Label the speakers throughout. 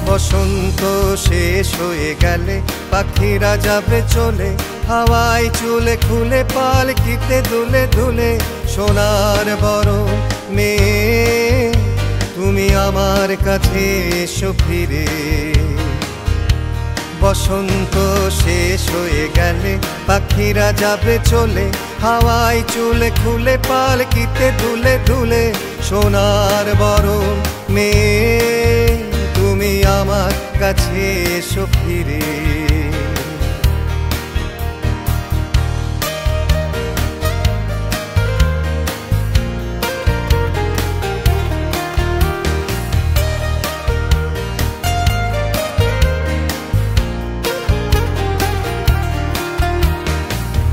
Speaker 1: বসন্ত শেষ হয়ে গেলে পাখিরা যাবে চলে, হাওয়ায় চুলে খুলে পালকিতে দুলে দুলে। সোনার বড় মেয়ে তুমি আমার কাছে এসো ফিরে। বসন্ত শেষ হয়ে গেলে পাখিরা যাবে চলে, হাওয়ায় চুলে খুলে পালকিতে দুলে দুলে। সোনার বড় মেয়ে তুমি আমার কাছে এসো ফিরে।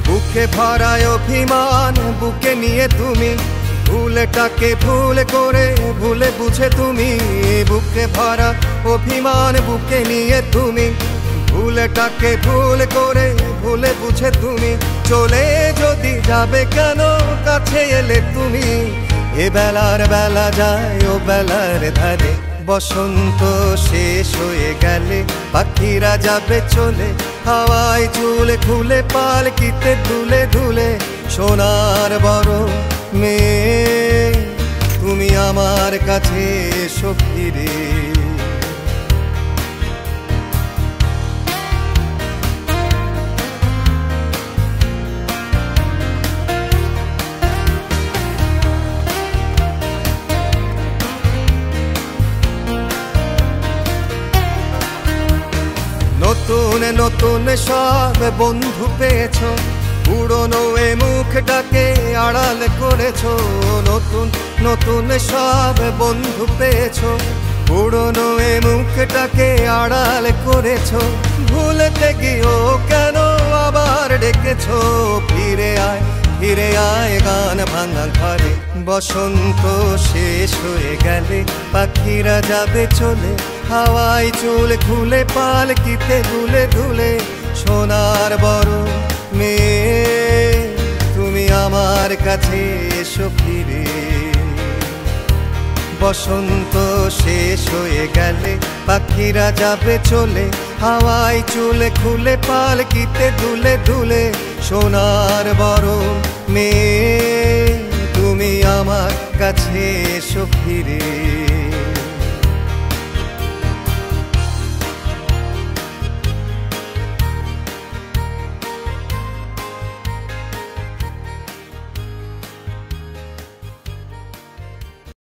Speaker 1: বুকে ভরায় অভিমান বুকে নিয়ে তুমি, ভুলটাকে ভুল করে ভুলে বুঝে তুমি। বুকে ভরা অভিমান বুকে নিয়ে তুমি, ভুলটাকে ভুল করে ভুলে বুঝে তুমি। চলে যদি যাবে কেন কাছে এলে তুমি, এ বেলার বেলা যায় ও বেলার ধারে। বসন্ত শেষ হয়ে গেলে পাখিরা যাবে চলে, হাওয়ায় চুলে খুলে পালকিতে দুলে দুলে। সোনার বড় মেয়ে তুমি আমার কাছে এসো ফিরে। নতুন নতুন সব বন্ধু পেয়েছো, পুরনো এ মুখটাকে আড়াল করেছো। নতুন নতুন সব বন্ধু পেয়েছো, পুরনো এ মুখটাকে আড়াল করেছো। ভুলতে গিয়েও কেন আবার ডেকেছো, ফিরে আয় গান ভাঙা ঘরে। বসন্ত শেষ হয়ে গেলে পাখিরা যাবে চলে, হাওয়ায় চুল খুলে পালকিতে দুলে দুলে। সোনার বড় মেয়ে তুমি আমার কাছে এসো ফিরে। বসন্ত শেষ হয়ে গেলে পাখিরা যাবে চলে, হাওয়ায় চুলে খুলে পালকিতে দুলে দুলে। সোনার বড় মেয়ে তুমি আমার কাছে এসো ফিরে।